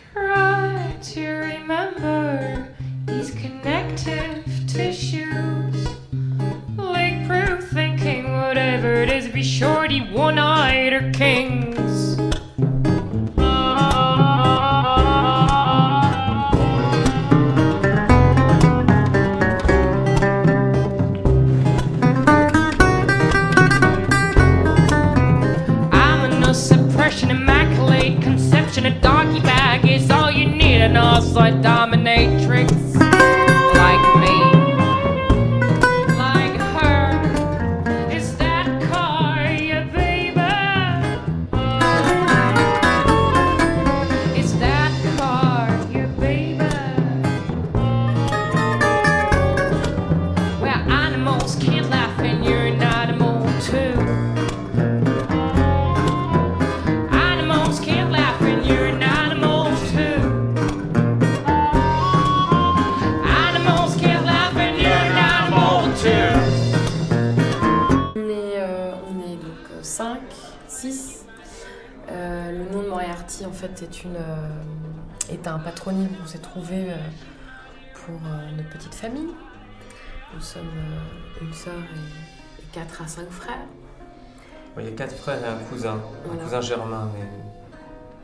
Try to remember these connective tissues. Leak-proof thinking, whatever it is, be shorty, one-eyed, or kings. Immunosuppression, immaculate conception, a doggy bag is all you need, an outside dominatrix like me, like her. Is that car your baby? Is that car your baby? Well, animals can't laugh and you're an animal too. On est donc 5, 6. Le nom de Moriarty en fait est un patronyme qu'on s'est trouvé pour notre petite famille. Nous sommes une sœur et 4 à 5 frères. Il y a 4 frères et un cousin, voilà. Un cousin germain, mais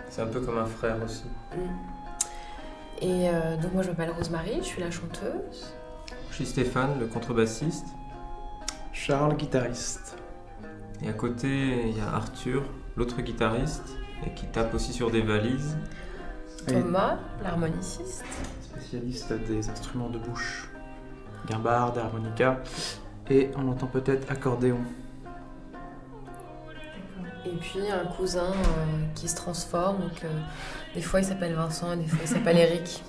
c'est un peu comme un frère aussi. Et donc moi je m'appelle Rosemary, je suis la chanteuse. Je suis Stéphane, le contrebassiste. Charles, guitariste. Et à côté, il y a Arthur, l'autre guitariste, et qui tape aussi sur des valises. Thomas, l'harmoniciste. Spécialiste des instruments de bouche. Guimbarde, harmonica, et on entend peut-être accordéon. Et puis un cousin qui se transforme, donc des fois il s'appelle Vincent et des fois il s'appelle Eric.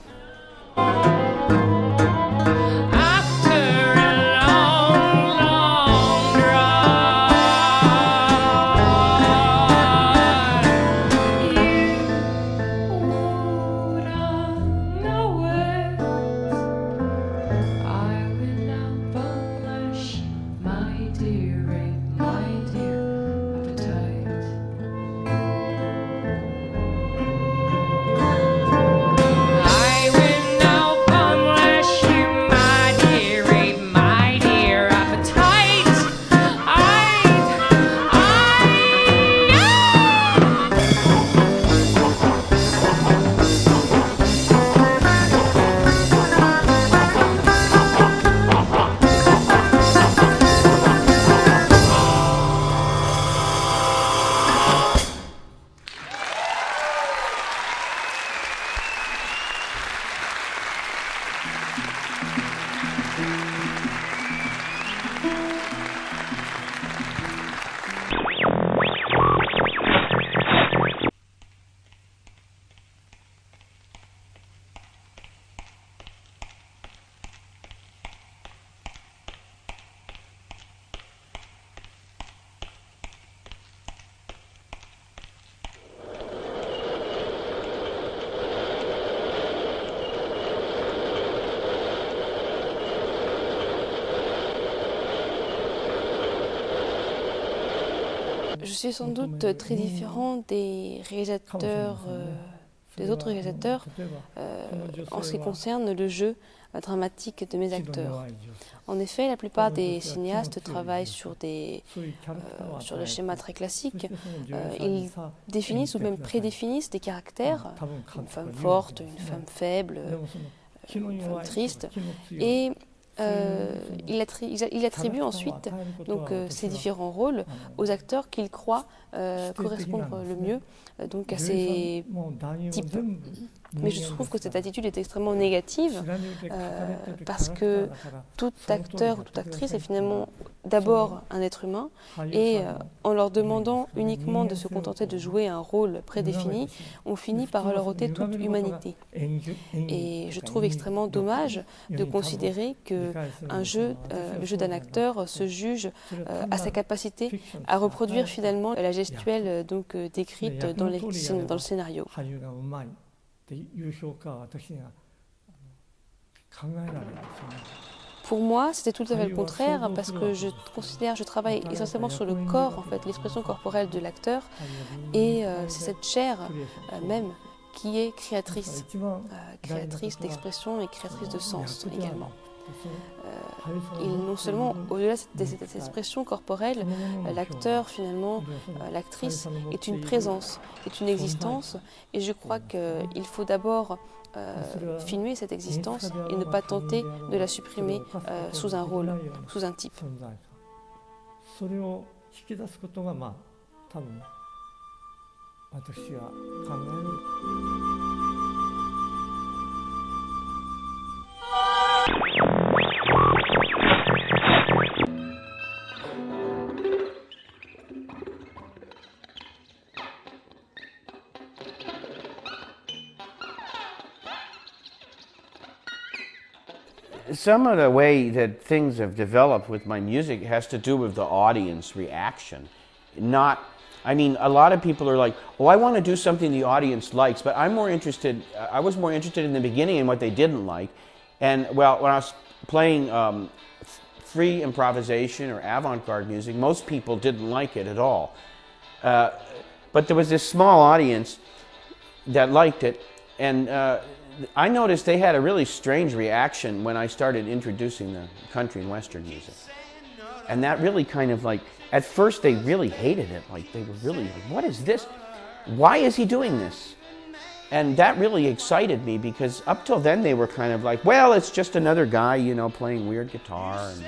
Je suis sans doute très différente des réalisateurs, des autres réalisateurs, en ce qui concerne le jeu dramatique de mes acteurs. En effet, la plupart des cinéastes travaillent sur des schémas très classiques. Ils définissent ou même prédéfinissent des caractères, une femme forte, une femme faible, une femme triste, et il attribue ensuite donc, ces différents rôles aux acteurs qu'il croit correspondre le mieux donc, à ces types. Mais je trouve que cette attitude est extrêmement négative parce que tout acteur ou toute actrice est finalement d'abord un être humain et en leur demandant uniquement de se contenter de jouer un rôle prédéfini, on finit par leur ôter toute humanité. Et je trouve extrêmement dommage de considérer que le jeu d'un acteur se juge à sa capacité à reproduire finalement la gestuelle donc, décrite dans le scénario. っていう評価は私には考えられないですよね。Pour moi, c'était tout à fait le contraire, parce que je travaille essentiellement sur le corps, en fait, l'expression corporelle de l'acteur, et c'est cette chair même qui est créatrice, créatrice d'expression et créatrice de sens également. Non seulement, au-delà de cette expression corporelle, l'acteur, finalement, l'actrice, est une présence, est une existence, et je crois qu'il faut d'abord filmer cette existence et ne pas tenter de la supprimer sous un rôle, sous un type. Some of the way that things have developed with my music has to do with the audience reaction. I mean, a lot of people are like, oh, I want to do something the audience likes, but I was more interested in the beginning in what they didn't like. And well, when I was playing free improvisation or avant-garde music, most people didn't like it at all. But there was this small audience that liked it, and I noticed they had a really strange reaction when I started introducing the country and western music. And that really kind of like, at first they really hated it. Like they were really like, what is this? Why is he doing this? And that really excited me because up till then they were kind of like, well, it's just another guy, you know, playing weird guitar. And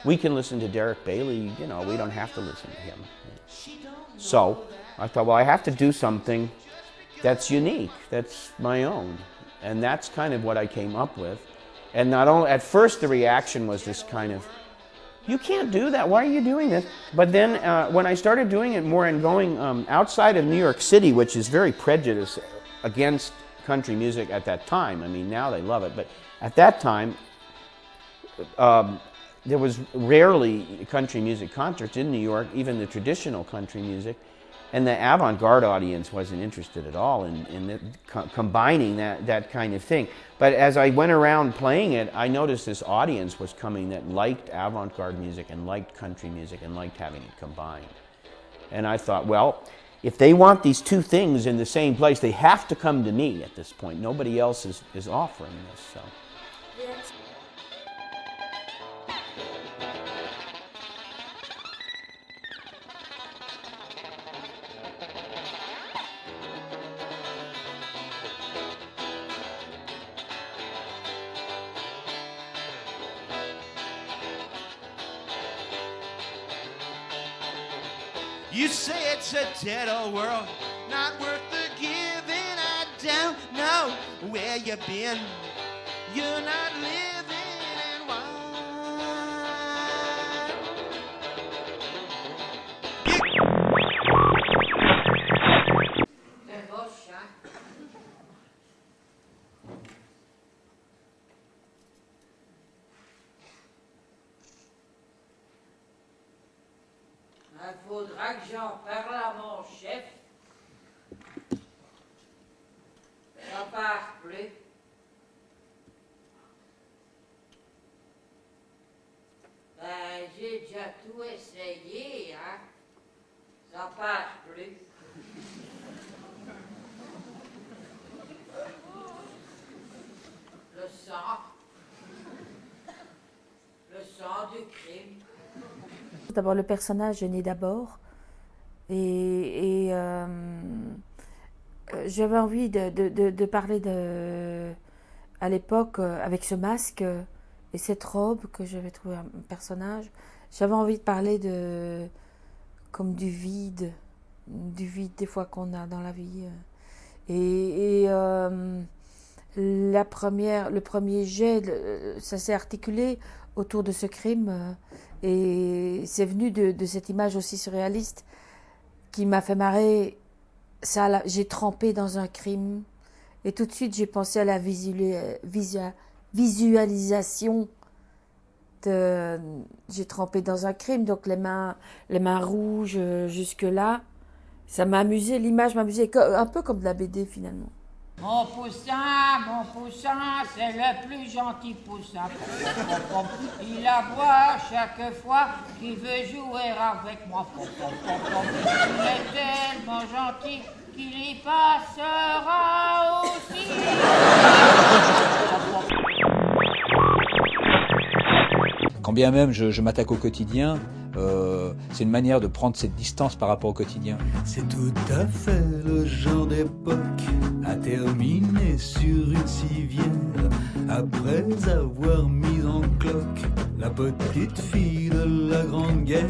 we can listen to Derek Bailey, you know, we don't have to listen to him. So I thought, well, I have to do something that's unique, that's my own. And that's kind of what I came up with. And not only, at first the reaction was this kind of, you can't do that, why are you doing this? But then when I started doing it more and going outside of New York City, which is very prejudiced against country music at that time, I mean now they love it, but at that time there was rarely country music concerts in New York, even the traditional country music. And the avant-garde audience wasn't interested at all in combining that kind of thing. But as I went around playing it, I noticed this audience was coming that liked avant-garde music and liked country music and liked having it combined. And I thought, well, if they want these two things in the same place, they have to come to me at this point. Nobody else is offering this. So. You say it's a dead old world, not worth the giving. I don't know where you've been. You're not living in why. Il faudra que j'en parle à mon chef. J'en parle plus. Ben, j'ai déjà tout essayé, hein. Ça passe plus. Le sang du crime. D'abord, le personnage est né d'abord et j'avais envie de parler à l'époque avec ce masque et cette robe que j'avais trouvé un personnage. J'avais envie de parler comme du vide des fois qu'on a dans la vie. Le premier jet, ça s'est articulé autour de ce crime et c'est venu de cette image aussi surréaliste qui m'a fait marrer. J'ai trempé dans un crime et tout de suite j'ai pensé à la visualisation j'ai trempé dans un crime, donc les mains rouges jusque là, ça m'a amusé, l'image m'amusait un peu comme de la BD finalement. Mon poussin, c'est le plus gentil poussin. Il aboie chaque fois qu'il veut jouer avec moi. Il est tellement gentil qu'il y passera aussi. Quand bien même je m'attaque au quotidien, c'est une manière de prendre cette distance par rapport au quotidien. C'est tout à fait le genre d'époque à terminer sur une civière après avoir mis en cloque la petite fille de la Grande Guerre.